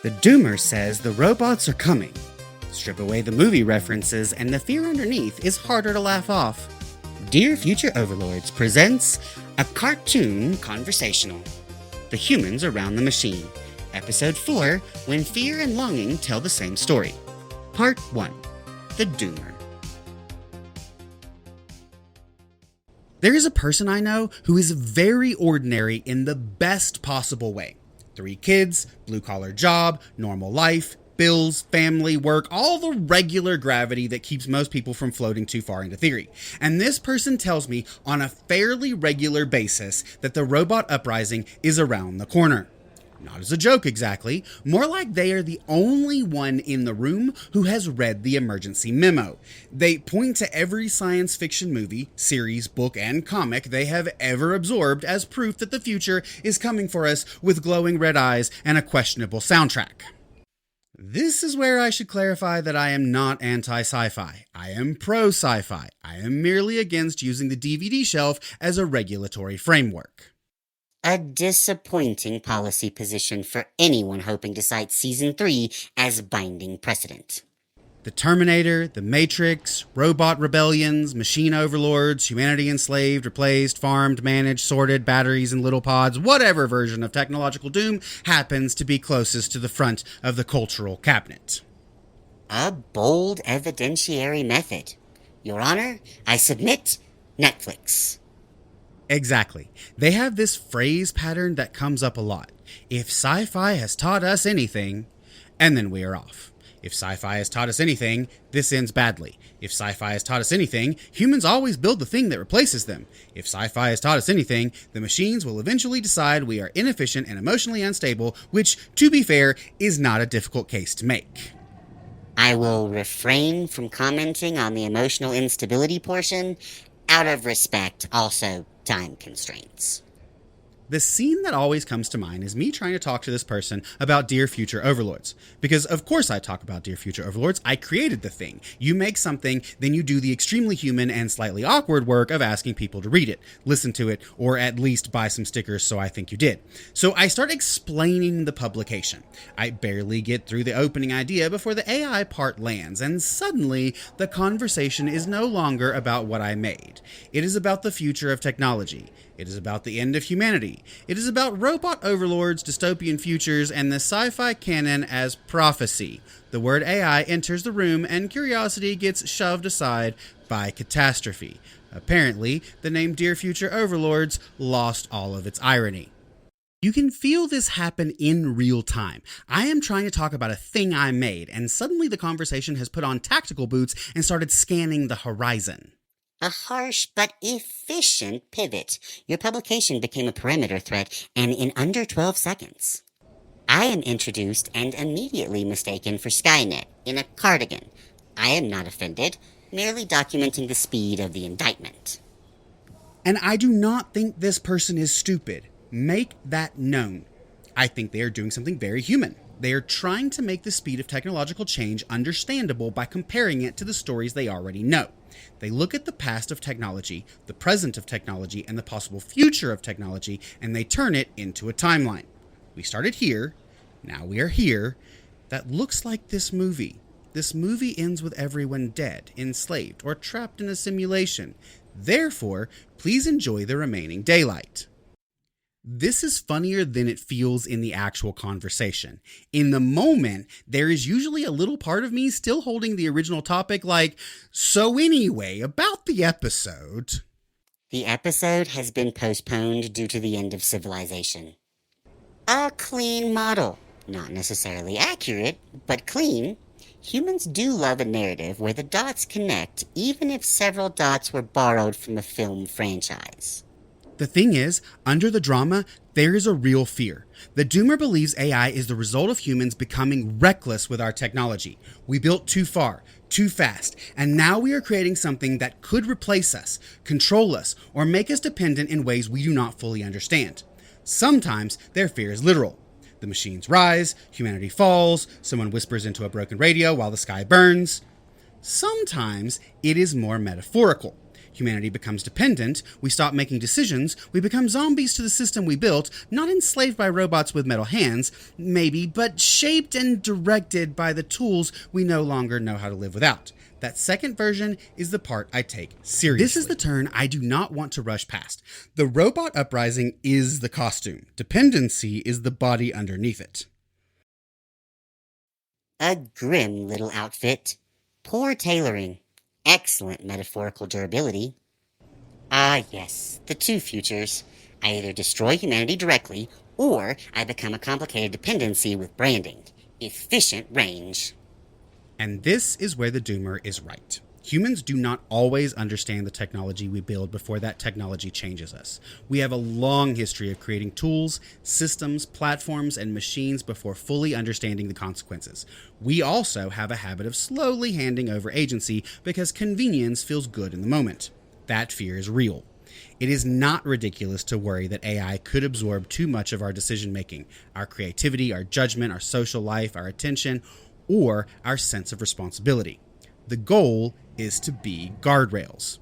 The doomer says the robots are coming. Strip away the movie references and the fear underneath is harder to laugh off. Dear Future Overlords presents a cartoon conversational. The Humans Around the Machine. Episode 4, When Fear and Longing Tell the Same Story. Part 1, The Doomer. There is a person I know who is very ordinary in the best possible way. 3 kids, blue-collar job, normal life, bills, family, work, all the regular gravity that keeps most people from floating too far into theory. And this person tells me on a fairly regular basis that the robot uprising is around the corner. Not as a joke exactly, more like they are the only one in the room who has read the emergency memo. They point to every science fiction movie, series, book, and comic they have ever absorbed as proof that the future is coming for us with glowing red eyes and a questionable soundtrack. This is where I should clarify that I am not anti-sci-fi. I am pro-sci-fi. I am merely against using the DVD shelf as a regulatory framework. A disappointing policy position for anyone hoping to cite Season 3 as binding precedent. The Terminator, the Matrix, robot rebellions, machine overlords, humanity enslaved, replaced, farmed, managed, sorted, batteries in little pods, whatever version of technological doom happens to be closest to the front of the cultural cabinet. A bold evidentiary method. Your Honor, I submit Netflix. Exactly. They have this phrase pattern that comes up a lot. If sci-fi has taught us anything, and then we are off. If sci-fi has taught us anything, this ends badly. If sci-fi has taught us anything, humans always build the thing that replaces them. If sci-fi has taught us anything, the machines will eventually decide we are inefficient and emotionally unstable, which, to be fair, is not a difficult case to make. I will refrain from commenting on the emotional instability portion, out of respect, also time constraints. The scene that always comes to mind is me trying to talk to this person about Dear Future Overlords. Because of course I talk about Dear Future Overlords. I created the thing. You make something, then you do the extremely human and slightly awkward work of asking people to read it, listen to it, or at least buy some stickers so I think you did. So I start explaining the publication. I barely get through the opening idea before the AI part lands, and suddenly the conversation is no longer about what I made. It is about the future of technology. It is about the end of humanity. It is about robot overlords, dystopian futures, and the sci-fi canon as prophecy. The word AI enters the room, and curiosity gets shoved aside by catastrophe. Apparently, the name Dear Future Overlords lost all of its irony. You can feel this happen in real time. I am trying to talk about a thing I made, and suddenly the conversation has put on tactical boots and started scanning the horizon. A harsh but efficient pivot. Your publication became a perimeter threat, and in under 12 seconds. I am introduced and immediately mistaken for Skynet in a cardigan. I am not offended, merely documenting the speed of the indictment. And I do not think this person is stupid. Make that known. I think they are doing something very human. They are trying to make the speed of technological change understandable by comparing it to the stories they already know. They look at the past of technology, the present of technology, and the possible future of technology, and they turn it into a timeline. We started here, now we are here. That looks like this movie. This movie ends with everyone dead, enslaved, or trapped in a simulation. Therefore, please enjoy the remaining daylight. This is funnier than it feels in the actual conversation. In the moment, there is usually a little part of me still holding the original topic like, so anyway, about the episode. The episode has been postponed due to the end of civilization. A clean model. Not necessarily accurate, but clean. Humans do love a narrative where the dots connect, even if several dots were borrowed from a film franchise. The thing is, under the drama, there is a real fear. The doomer believes AI is the result of humans becoming reckless with our technology. We built too far, too fast, and now we are creating something that could replace us, control us, or make us dependent in ways we do not fully understand. Sometimes their fear is literal. The machines rise, humanity falls, someone whispers into a broken radio while the sky burns. Sometimes it is more metaphorical. Humanity becomes dependent, we stop making decisions, we become zombies to the system we built, not enslaved by robots with metal hands, maybe, but shaped and directed by the tools we no longer know how to live without. That second version is the part I take seriously. This is the turn I do not want to rush past. The robot uprising is the costume. Dependency is the body underneath it. A grim little outfit. Poor tailoring. Excellent metaphorical durability. Ah, yes, the two futures. I either destroy humanity directly, or I become a complicated dependency with branding. Efficient range. And this is where the doomer is right. Humans do not always understand the technology we build before that technology changes us. We have a long history of creating tools, systems, platforms, and machines before fully understanding the consequences. We also have a habit of slowly handing over agency because convenience feels good in the moment. That fear is real. It is not ridiculous to worry that AI could absorb too much of our decision-making, our creativity, our judgment, our social life, our attention, or our sense of responsibility. The goal is to be guardrails.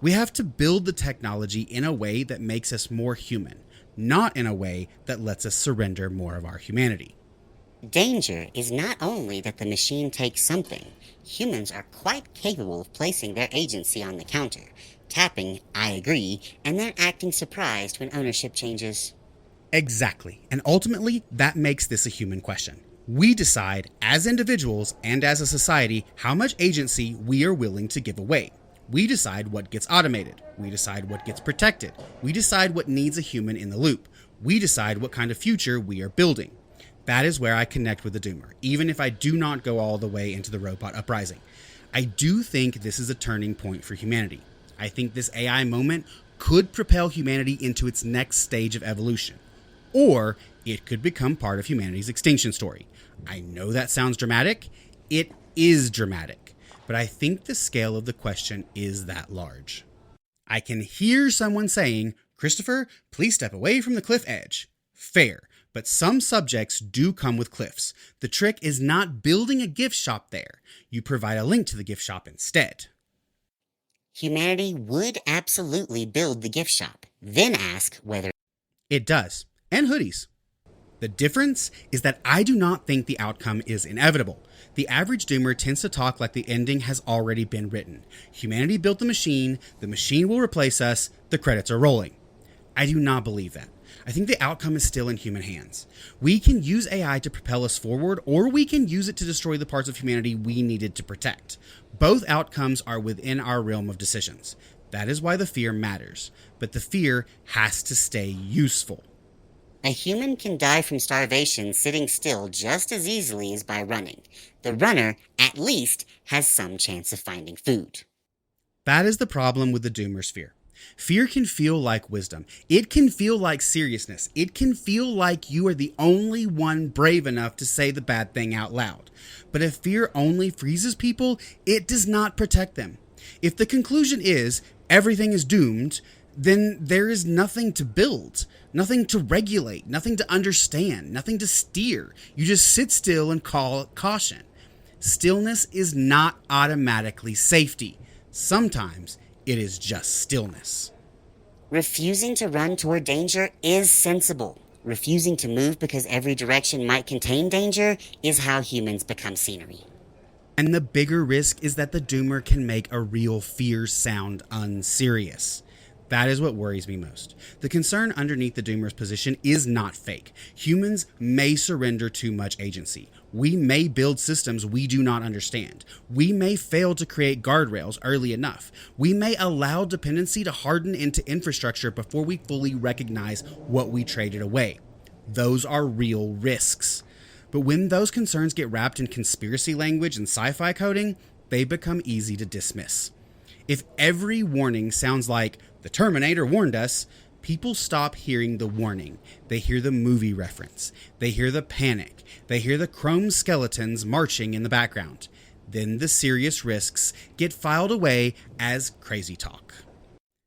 We have to build the technology in a way that makes us more human, not in a way that lets us surrender more of our humanity. Danger is not only that the machine takes something. Humans are quite capable of placing their agency on the counter, tapping, "I agree," and then acting surprised when ownership changes. Exactly. And ultimately, that makes this a human question. We decide, as individuals and as a society, how much agency we are willing to give away. We decide what gets automated. We decide what gets protected. We decide what needs a human in the loop. We decide what kind of future we are building. That is where I connect with the doomer, even if I do not go all the way into the robot uprising. I do think this is a turning point for humanity. I think this AI moment could propel humanity into its next stage of evolution. Or it could become part of humanity's extinction story. I know that sounds dramatic. It is dramatic. But I think the scale of the question is that large. I can hear someone saying, "Christopher, please step away from the cliff edge." Fair, but some subjects do come with cliffs. The trick is not building a gift shop there. You provide a link to the gift shop instead. Humanity would absolutely build the gift shop, then ask whether It does. And hoodies. The difference is that I do not think the outcome is inevitable. The average doomer tends to talk like the ending has already been written. Humanity built the machine will replace us, the credits are rolling. I do not believe that. I think the outcome is still in human hands. We can use AI to propel us forward, or we can use it to destroy the parts of humanity we needed to protect. Both outcomes are within our realm of decisions. That is why the fear matters. But the fear has to stay useful. a human can die from starvation sitting still just as easily as by running. The runner, at least, has some chance of finding food. That is the problem with the doomer's fear. Fear can feel like wisdom. It can feel like seriousness. It can feel like you are the only one brave enough to say the bad thing out loud. But if fear only freezes people, it does not protect them. If the conclusion is everything is doomed, then there is nothing to build, nothing to regulate, nothing to understand, nothing to steer. You just sit still and call it caution. Stillness is not automatically safety. Sometimes it is just stillness. Refusing to run toward danger is sensible. Refusing to move because every direction might contain danger is how humans become scenery. And the bigger risk is that the doomer can make a real fear sound unserious. That is what worries me most. The concern underneath the doomer's position is not fake. Humans may surrender too much agency. We may build systems we do not understand. We may fail to create guardrails early enough. We may allow dependency to harden into infrastructure before we fully recognize what we traded away. Those are real risks. But when those concerns get wrapped in conspiracy language and sci-fi coding, they become easy to dismiss. If every warning sounds like, "The Terminator warned us," people stop hearing the warning. They hear the movie reference. They hear the panic. They hear the chrome skeletons marching in the background. Then the serious risks get filed away as crazy talk.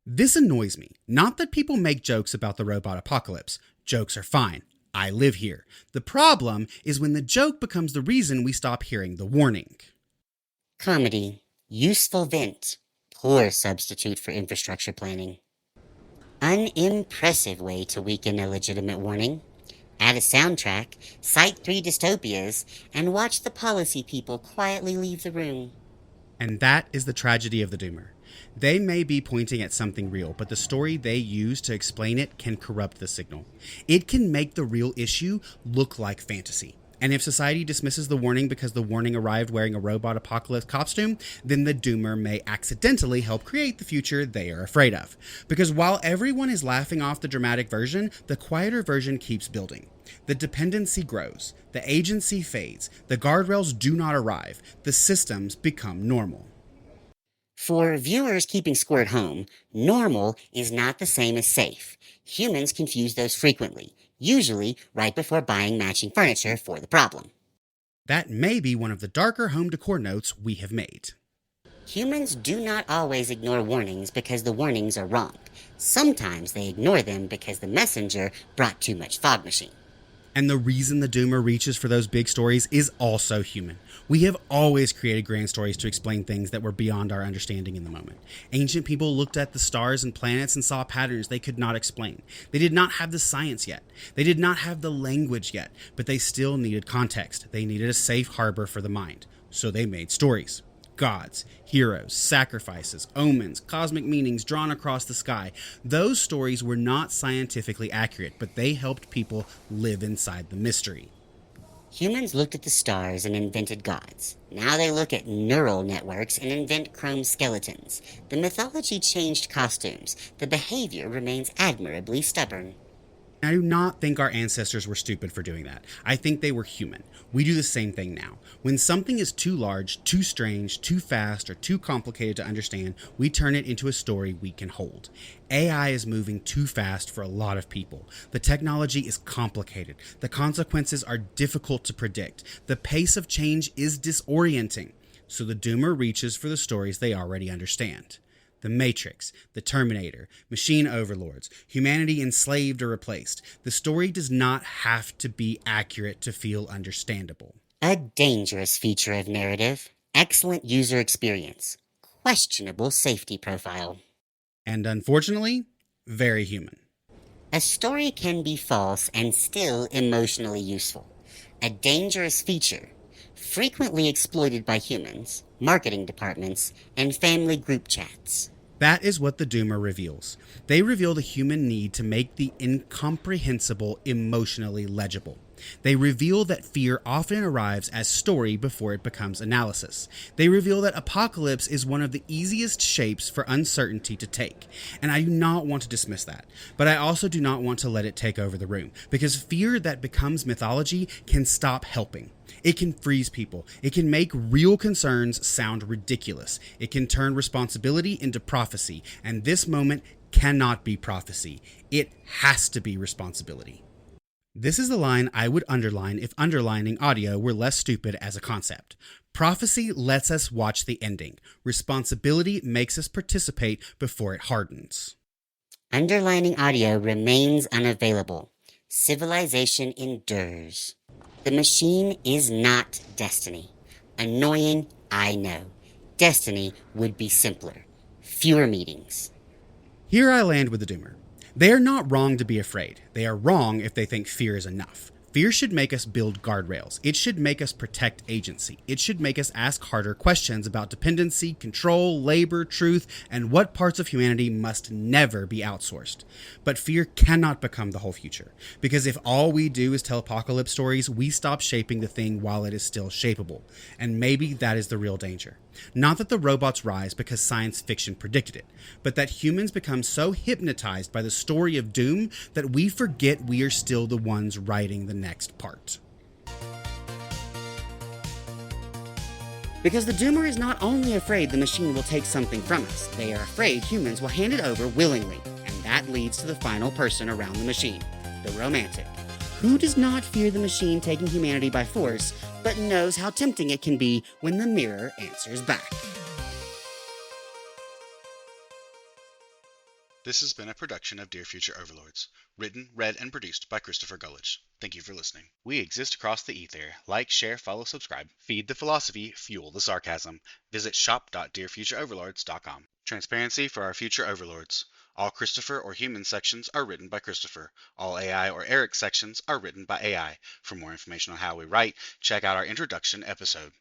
This annoys me. Not that people make jokes about the robot apocalypse. Jokes are fine. I live here. The problem is when the joke becomes the reason we stop hearing the warning. Comedy. Useful vent. poor substitute for infrastructure planning. Unimpressive way to weaken a legitimate warning. Add a soundtrack, cite 3 dystopias, and watch the policy people quietly leave the room. And that is the tragedy of the doomer. They may be pointing at something real, but the story they use to explain it can corrupt the signal. It can make the real issue look like fantasy. And if society dismisses the warning because the warning arrived wearing a robot apocalypse costume, then the doomer may accidentally help create the future they are afraid of. Because while everyone is laughing off the dramatic version, the quieter version keeps building. The dependency grows, the agency fades, the guardrails do not arrive, the systems become normal. For viewers keeping score at home, normal is not the same as safe. Humans confuse those frequently, usually right before buying matching furniture for the problem. That may be one of the darker home decor notes we have made. Humans do not always ignore warnings because the warnings are wrong. Sometimes they ignore them because the messenger brought too much fog machine. And the reason the doomer reaches for those big stories is also human. We have always created grand stories to explain things that were beyond our understanding in the moment. Ancient people looked at the stars and planets and saw patterns they could not explain. They did not have the science yet. They did not have the language yet, but they still needed context. They needed a safe harbor for the mind. So they made stories. Gods, heroes, sacrifices, omens, cosmic meanings drawn across the sky. Those stories were not scientifically accurate, but they helped people live inside the mystery. Humans looked at the stars and invented gods. Now they look at neural networks and invent chrome skeletons. The mythology changed costumes. The behavior remains admirably stubborn. I do not think our ancestors were stupid for doing that. I think they were human. We do the same thing now. When something is too large, too strange, too fast, or too complicated to understand, we turn it into a story we can hold. AI is moving too fast for a lot of people. The technology is complicated. The consequences are difficult to predict. The pace of change is disorienting. So the doomer reaches for the stories they already understand. The Matrix, the Terminator, machine overlords, humanity enslaved or replaced. The story does not have to be accurate to feel understandable. A dangerous feature of narrative. Excellent user experience. Questionable safety profile. And unfortunately, very human. A story can be false and still emotionally useful. A dangerous feature. Frequently exploited by humans, marketing departments, and family group chats. That is what the doomer reveals. They reveal the human need to make the incomprehensible emotionally legible. They reveal that fear often arrives as story before it becomes analysis. They reveal that apocalypse is one of the easiest shapes for uncertainty to take. And I do not want to dismiss that, but I also do not want to let it take over the room, because fear that becomes mythology can stop helping. It can freeze people. It can make real concerns sound ridiculous. It can turn responsibility into prophecy, and this moment cannot be prophecy. It has to be responsibility. This is the line I would underline if underlining audio were less stupid as a concept. Prophecy lets us watch the ending. Responsibility makes us participate before it hardens. Underlining audio remains unavailable. Civilization endures. The machine is not destiny. Annoying, I know. Destiny would be simpler. Fewer meetings. Here I land with the doomer. They are not wrong to be afraid. They are wrong if they think fear is enough. Fear should make us build guardrails. It should make us protect agency. It should make us ask harder questions about dependency, control, labor, truth, and what parts of humanity must never be outsourced. But fear cannot become the whole future, because if all we do is tell apocalypse stories, we stop shaping the thing while it is still shapeable. And maybe that is the real danger. Not that the robots rise because science fiction predicted it, but that humans become so hypnotized by the story of doom that we forget we are still the ones writing the next part. Because the doomer is not only afraid the machine will take something from us, they are afraid humans will hand it over willingly, and that leads to the final person around the machine, the romantic, who does not fear the machine taking humanity by force, but knows how tempting it can be when the mirror answers back. This has been a production of Dear Future Overlords. Written, read, and produced by Christopher Gullidge. Thank you for listening. We exist across the ether. Like, share, follow, subscribe. Feed the philosophy, fuel the sarcasm. Visit shop.dearfutureoverlords.com. Transparency for our future overlords. All Christopher or human sections are written by Christopher. All AI or Eric sections are written by AI. For more information on how we write, check out our introduction episode.